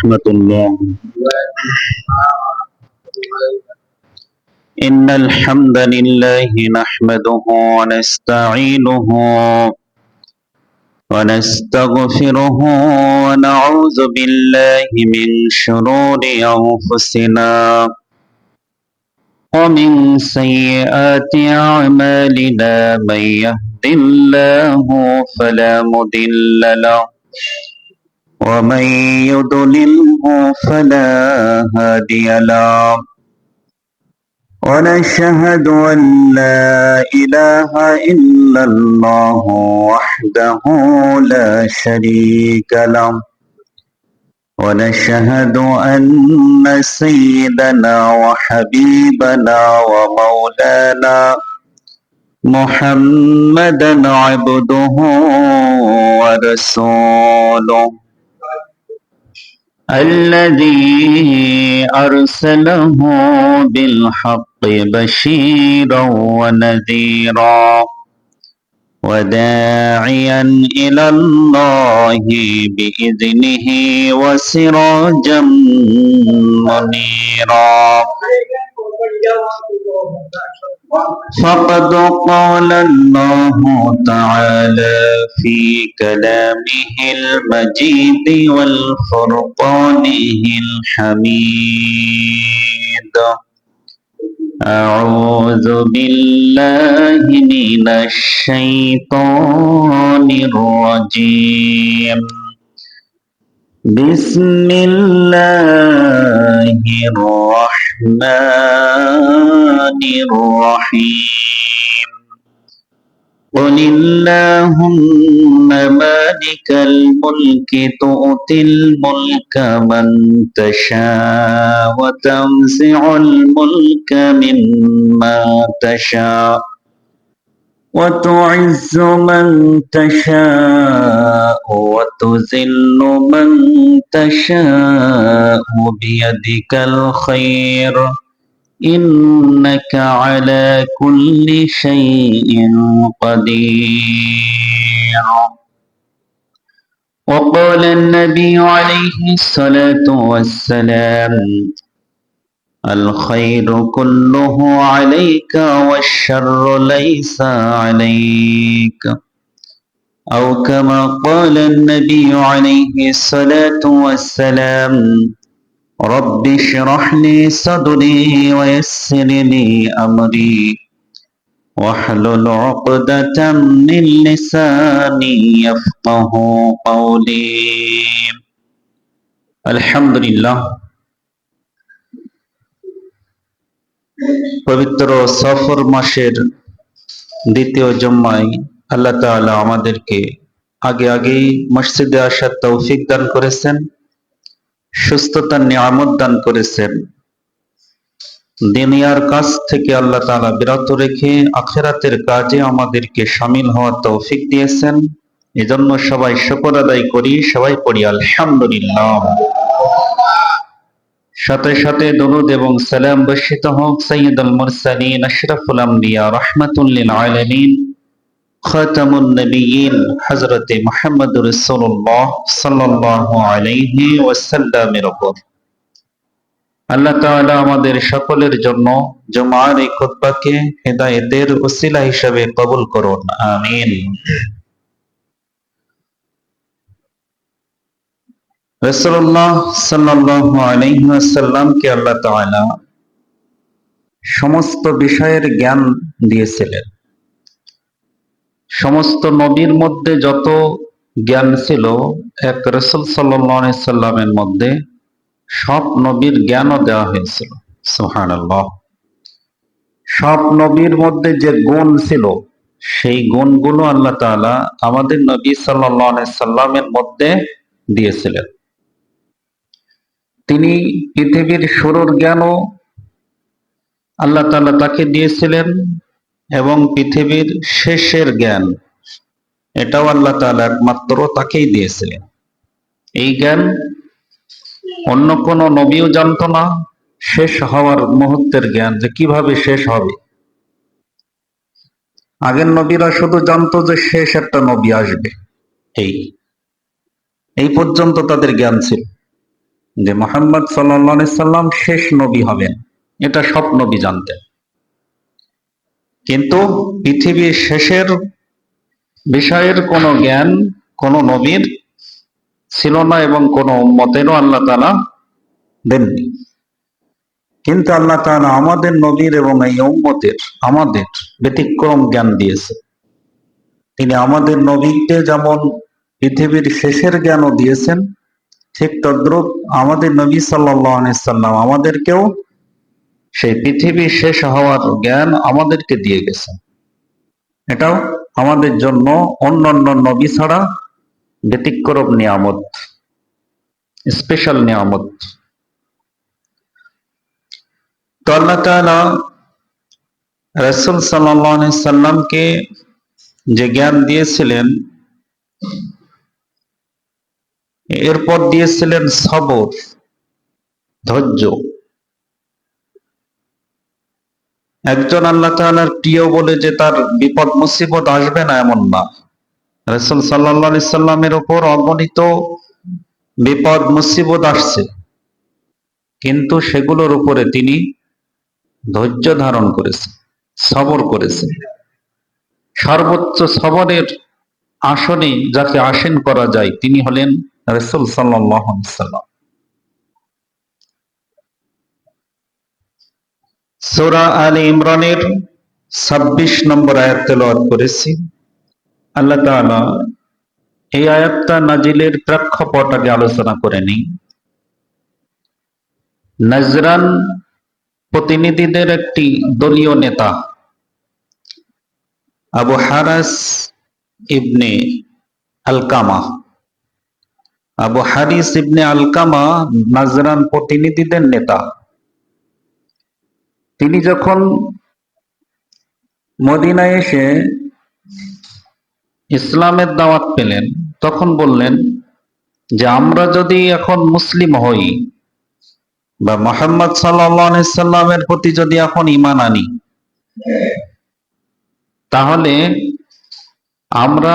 ورحمة الله. إن الحمد لله نحمده ونستعينه ونستغفره ونعوذ بالله من شرور أنفسنا ومن سيئات أعمالنا. من يهد الله فلا مضل له ومن يضلله فلا هادي له. ونشهد أن لا إله إلا الله وحده لا شريك له. ونشهد أن سيدنا وحبيبنا ومولانا محمدا عبده ورسوله الذي أرسله بالحق بشيرا ونذيرا وداعيا إلى الله بإذنه وسراجا منيرا. فقد قال الله تعالى في كلامه المجيد والفرقانه الحميد: أعوذ بالله من الشيطان الرجيم. بسم الله الرحمن الرحيم. قل اللهم مالك الملك تؤتي الملك من تشاء وتنزع الملك ممن تشاء وتعز من تشاء وتذل من تشاء بيدك الخير إنك على كل شيء قدير. وقال النبي عليه الصلاة والسلام: الخير كله عليك والشر ليس عليك. أو كما قال النبي عليه الصلاة والسلام: رب اشرح لي صدري ويسر لي أمري واحلل عقدة من لساني يفقه قولي. الحمد لله. পবিত্র সফর মাসের দ্বিতীয় জুম্মায় আল্লাহ তাআলা আমাদেরকে আগেই মসজিদে আসার তৌফিক দান করেছেন, সুস্থতার নিয়ামত দান করেছেন। দুনিয়ার কাজ থেকে আল্লাহ তাআলা বিরত রেখে আখিরাতের কাজে আমাদেরকে শামিল হওয়ার তৌফিক দিয়েছেন। এজন্য সবাই শুকর আদায় করি, সবাই পড়ি আলহামদুলিল্লাহ। সাথে সাথে দরুদ এবং সালাম বর্ষিত হোক সাইয়্যিদুল মুরসালিন আশরাফুল আম্বিয়া রাহমাতুল লিল আলামিন খাতামুন নবিয়্যিন হযরতে মুহাম্মদুর রাসূলুল্লাহ সাল্লাল্লাহু আলাইহি ওয়াসাল্লামের উপর। আল্লাহ তাআলা আমাদের সকলের জন্য জুমার এই খুতবাকে হেদায়েতের ওসিলা হিসেবে কবুল করুন, আমিন। রাসূলুল্লাহ সাল্লাল্লাহু আলাইহি ওয়াসাল্লামকে আল্লাহ তাআলা সমস্ত বিষয়ের জ্ঞান দিয়েছিলেন। সমস্ত নবীর মধ্যে যত জ্ঞান ছিল, এক রাসূল সাল্লাল্লাহু আলাইহি সাল্লামের মধ্যে সব নবীর জ্ঞানও দেওয়া হয়েছিল। সুবহানাল্লাহ। সব নবীর মধ্যে যে গুণ ছিল, সেই গুণগুলো আল্লাহ তাআলা আমাদের নবী সাল্লাল্লাহু আলাইহি সাল্লামের মধ্যে দিয়েছিলেন। তিনি পৃথিবীর শুরুর জ্ঞানও আল্লাহ তাআলা তাকে দিয়েছিলেন এবং পৃথিবীর শেষের জ্ঞান এটাও আল্লাহ তাআলা একমাত্র তাকেই দিয়েছিলেন। এই জ্ঞান অন্য কোনো নবীও জানতো না। শেষ হওয়ার মুহূর্তের জ্ঞান, যে কিভাবে শেষ হবে। আগের নবীরা শুধু জানতো যে শেষ একটা নবী আসবে, এই পর্যন্ত তাদের জ্ঞান ছিল। যে মুহাম্মদ সাল্লাল্লাহু আলাইহি সাল্লাম শেষ নবী হবেন, এটা সব নবী জানতেন। কিন্তু পৃথিবীর শেষের বিষয়ের কোনো জ্ঞান কোন নবীর ছিল না এবং কোন উম্মতেরও আল্লাহ তাআলা দেননি। কিন্তু আল্লাহ তাআলা আমাদের নবীর এবং এই উম্মতের আমাদের ব্যতিক্রম জ্ঞান দিয়েছে। তিনি আমাদের নবীকে যেমন পৃথিবীর শেষের জ্ঞানও দিয়েছেন, ঠিক তদ্রূপ আমাদের নবী সাল্লাল্লাহু আলাইহি সাল্লাম আমাদেরকেও সেই পৃথিবী শেষ হওয়ার জ্ঞান আমাদেরকে দিয়ে গেছেন। এটাও আমাদের জন্য অন্যান্য নবী ছাড়া ব্যতিক্রম নিয়ামত, স্পেশাল নিয়ামত। তো আল্লাহ তাআলা রাসূল সাল্লাল্লাহু আলাইহি সাল্লামকে যে জ্ঞান দিয়েছিলেন, এরপর দিয়েছিলেন সবর, ধৈর্য। একজন আল্লাহ তাআলার প্রিয় বলে যে তার বিপদ মুসিবত আসবে না এমন না। রাসূল সাল্লাল্লাহু আলাইহি সাল্লামের উপর অগণিত বিপদ মুসিবত আসছে, কিন্তু সেগুলোর উপরে তিনি ধৈর্য ধারণ করেছেন, সবর করেছেন। সর্বোচ্চ সবরের আসনে যাকে আসীন করা যায় তিনি হলেন রাসূল সাল্লাল্লাহু আলাইহি সাল্লাম। সূরা আলে ইমরানের 26 নম্বর আয়াত তেলাওয়াত করেছি। আল্লাহ তাআলা এই আয়াতটা নাজিলের প্রেক্ষাপট আগে আলোচনা করে নিই। নাজরান প্রতিনিধিদের একটি দলীয় নেতা আবু হারাস ইবনে আলকামা, আবু হারিস ইবনে আলকামা নাজরান প্রতিনিধিদের নেতা। তিনি যখন মদিনায় এসে ইসলামের দাওয়াত পেলেন, তখন বললেন যে আমরা যদি এখন মুসলিম হই বা মুহাম্মদ সাল্লাল্লাহু আলাইহি সাল্লামের প্রতি যদি এখন ঈমান আনি, তাহলে আমরা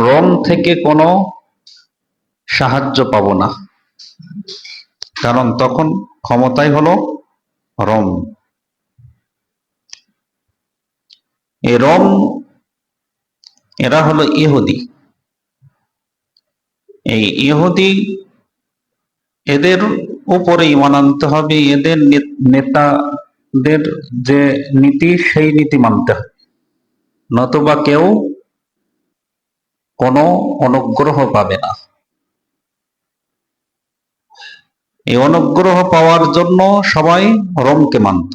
রোম থেকে কোনো সাহায্য পাব না। কারণ তখন ক্ষমতায় হলো রোম। এই রোম এরা হলো ইহুদি। এই ইহুদি, এদের উপরে ঈমান আনতে হবে, এদের নেতাদের যে নীতি সেই নীতি মানতে হবে, নতুবা কেউ কোনো অনুগ্রহ পাবে না। এই অনুগ্রহ পাওয়ার জন্য সবাই রোমকে মানত।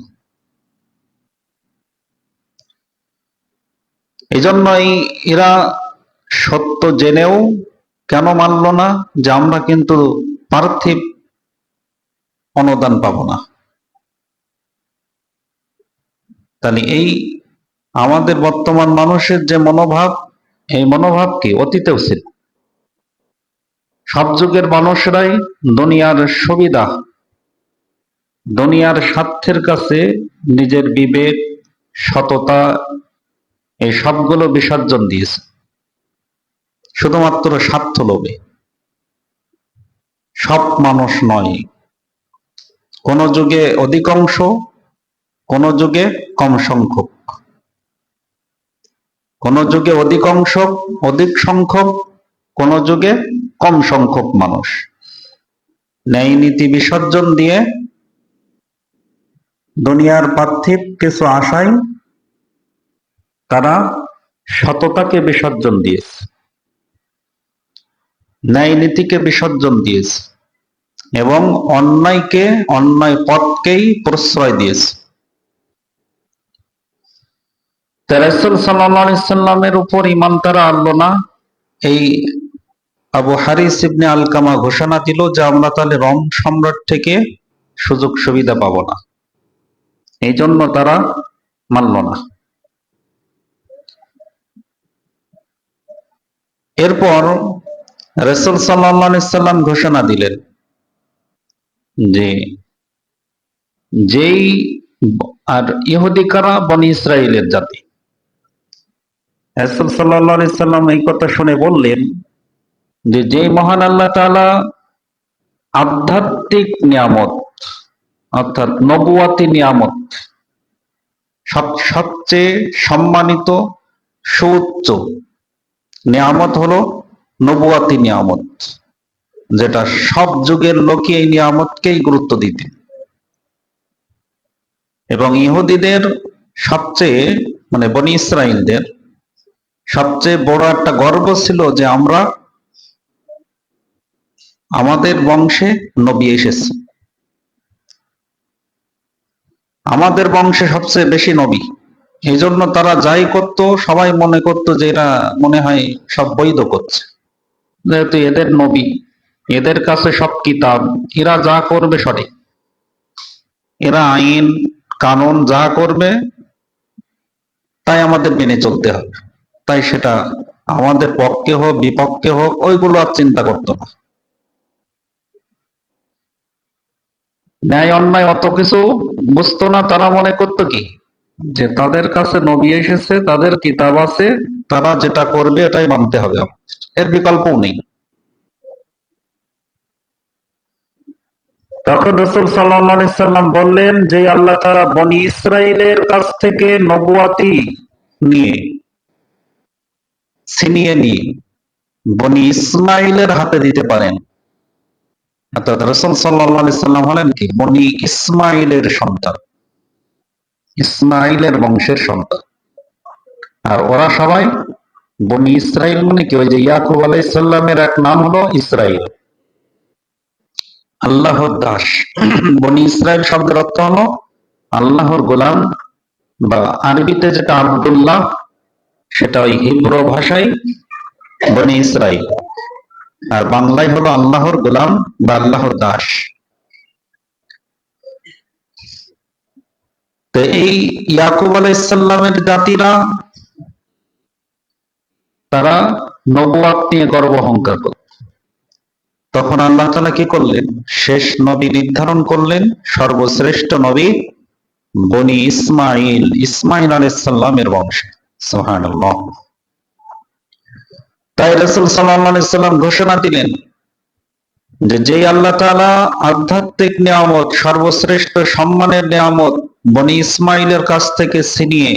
এই জন্যই এরা সত্য জেনেও কেন মানল না যে আমরা কিন্তু পার্থিব অনুদান পাব না। তাহলে এই আমাদের বর্তমান মানুষের যে মনোভাব, এই মনোভাব কি অতীতেও ছিল। সব যুগের মানুষরাই দুনিয়ার সুবিধা, দুনিয়ার স্বার্থের কাছে নিজের বিবেক, সততা এই সবগুলো বিসর্জন দিয়েছে শুধুমাত্র স্বার্থ লোভে। সব মানুষ নয়, কোন যুগে অধিকাংশ, কোন যুগে কম সংখ্যক, কোন যুগে অধিক সংখ্যক, কোন যুগে কম সংখ্যক মানুষ ন্যায় নীতি বিসর্জন দিয়ে দুনিয়ার পার্থিব কিছু আশায় তারা সততাকে বিসর্জন দিয়েছে, ন্যায় নীতিকে বিসর্জন দিয়েছে এবং অন্যায় পথকেই প্রশ্রয় দিয়েছে। রাসূল সাল্লাল্লাহু আলাইহি সাল্লামের উপর ঈমান তারা আনলো না। এই আবু হারিস ইবনে আলকামা ঘোষণা দিল যে আমরা তাহলে রোম সম্রাট থেকে সুযোগ সুবিধা পাবো না। এই জন্য তারা মানল না। এরপর রাসূল সাল্লাল্লাহু আলাইহি সাল্লাম ঘোষণা দিলেন যে যেই, আর ইহুদি কারা? বনি ইসরাইলের জাতি। রাসূল সাল্লাল্লাহু আলাইহি সাল্লাম এই কথা শুনে বললেন যে যেই মহান আল্লাহ তাআলা আধ্যাত্মিক নিয়ামত অর্থাৎ নবুয়াতি নিয়ামত, সবচেয়ে সম্মানিত সুউচ্চ নিয়ামত হলো নবুয়াতি নিয়ামত, যেটা সব যুগের লোকই এই নিয়ামতকেই গুরুত্ব দিতে। এবং ইহুদিদের সবচেয়ে বনি ইসরাইলদের সবচেয়ে বড় একটা গর্ব ছিল যে আমাদের বংশে নবী এসেছে, আমাদের বংশে সবচেয়ে বেশি নবী। এই জন্য তারা যাই করত সবাই মনে করত যে এরা মনে হয় সব বৈধ করছে, যেহেতু এদের নবী, এদের কাছে সব কিতাব, এরা যা করবে সঠিক, এরা আইন কানুন যা করবে তাই আমাদের মেনে চলতে হবে। তাই সেটা আমাদের পক্ষে হোক বিপক্ষে হোক ওইগুলো আর চিন্তা করতো না। ন্যায় অন্যায় অত কিছু বুঝতো না। তারা মনে করতো কি যে তাদের কাছে নবী এসেছে, তাদের কিতাব আছে, তারা যেটা করবে এটাই মানতে হবে, এর বিকল্পও নেই। তখন রাসূল সাল্লাল্লাহু আলাইহি সাল্লাম বললেন যে আল্লাহ তাআলা বনি ইসরাইলের কাছ থেকে নবুয়াতি নিয়ে ছিনিয়ে নিয়ে বনি ইসমাইলের হাতে দিতে পারেন। অর্থাৎ রাসূল সাল্লাল্লাহু আলাইহি সাল্লাম হলেন কি বনি ইসমাইলের সন্তান, ইসমাইলের বংশের সন্তান। আর ওরা সবাই বনি ইসরাইল মানে কি, ওই যে ইয়াকুব আলাইহিস সালামের এক নাম হলো ইসরাইল, আল্লাহর দাস। বনি ইসরাইল শব্দের অর্থ হলো আল্লাহর গোলাম, বা আরবিতে যেটা আব্দুল্লাহ, সেটা ওই হিব্রু ভাষায় বনি ইসরাইল, আর বাংলায় হলো আল্লাহর গোলাম বা আল্লাহর দাস। তো এই ইয়াকুব আলাইহিস সালামের জাতিরা তারা নবুয়াত নিয়ে গর্ব অহংকার করত। তখন আল্লাহ তাআলা কি করলেন, শেষ নবী নির্ধারণ করলেন, সর্বশ্রেষ্ঠ নবী বনি ইসমাইল, ইসমাইল আলাইহিস সালামের বংশে। সুবহানাল্লাহ। তাই রাসূল সাল্লাল্লাহু আলাইহি সাল্লাম ঘোষণা দিলেন যে যেই আল্লাহ তাআলা আধ্যাত্মিক নিয়ামত, সর্বশ্রেষ্ঠ সম্মানের নিয়ামত বনি ইসমাইলের কাছ থেকে ছিনিয়ে,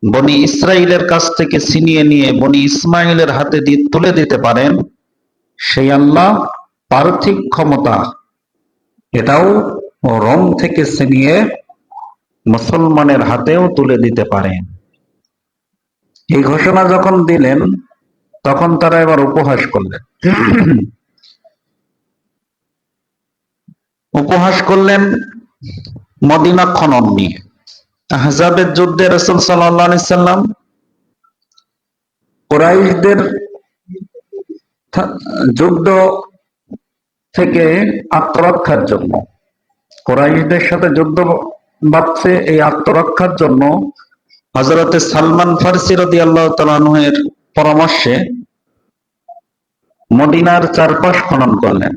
বনি ইসরাইলের কাছ থেকে ছিনিয়ে নিয়ে বনি ইসমাইলের হাতে তুলে দিতে পারেন, সেই আল্লাহ পার্থিব ক্ষমতা এটাও রোম থেকে ছিনিয়ে মুসলমানের হাতেও তুলে দিতে পারেন। এই ঘোষণা যখন দিলেন তখন তারা এবার উপহাস করলেন। উপহাস করলেন মদিনা খনন নিয়ে। আহজাবের যুদ্ধে রাসূল সাল্লাল্লাহু আলাইহি সাল্লাম কুরাইশদের যুদ্ধ থেকে আত্মরক্ষার জন্য, কুরাইশদের সাথে যুদ্ধ বাঁধছে, এই আত্মরক্ষার জন্য হযরতে সালমান ফারসি রাদিয়াল্লাহু তাআলা আনহু এর পরামর্শে মদিনার চারপাশ খনন করলেন।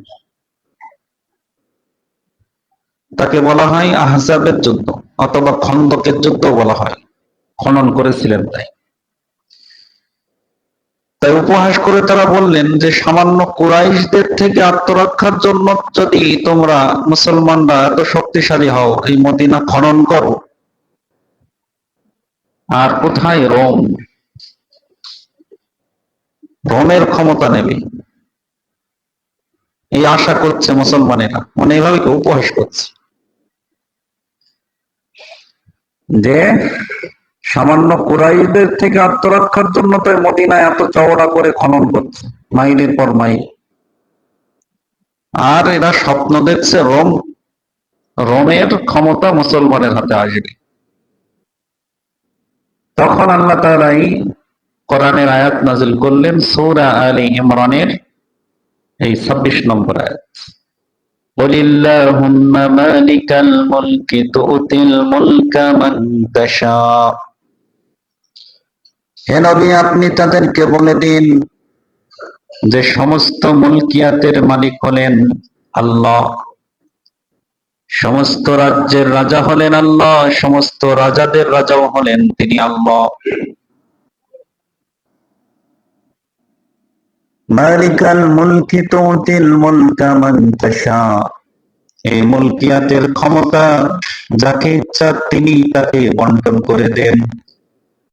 তাকে বলা হয় আহজাবের যুদ্ধ অথবা খন্দকের যুদ্ধ বলা হয়, খনন করেছিলেন। তাই উপহাস করে তারা বললেন যে সামান্য কুরাইশদের থেকে আত্মরক্ষার জন্য যদি তোমরা মুসলমানরা এত শক্তিশালী হও, এই মদিনা খনন করো, আর কোথায় রোম, রোমের ক্ষমতা নেবে, এই আশা করছে মুসলমানেরা। এইভাবে উপহাস করছে যে সামান্য কুরাইশদের থেকে আত্মরক্ষার জন্য তাই মদিনায় এত চওড়া করে খনন করছে, মাইলের পর মাইল। আর এরা স্বপ্ন দেখছে রোমের ক্ষমতা মুসলমানের হাতে আসবে। তখন আল্লাহ তাআলা কোরআনের আয়াত নাযিল করলেন, সূরা আলে ইমরানের এই 26 নম্বর আয়াত, কুলিল্লাহুম্মা মালিকাল মুলকি তুতিল মুলকা মান তাশা। হে নবী, আপনি তাদেরকে বলে দিন যে সমস্ত মুলকিয়াতের মালিক হলেন আল্লাহ, সমস্ত রাজ্যের রাজা হলেন আল্লাহ, সমস্ত রাজাদের রাজাও হলেন তিনি আল্লাহ। মালিকাল মুলকি তুতিল মুলকা মান তাশা, এই মুলকিয়াতের ক্ষমতা যাকে ইচ্ছা তিনি তাকে বন্টন করে দেন।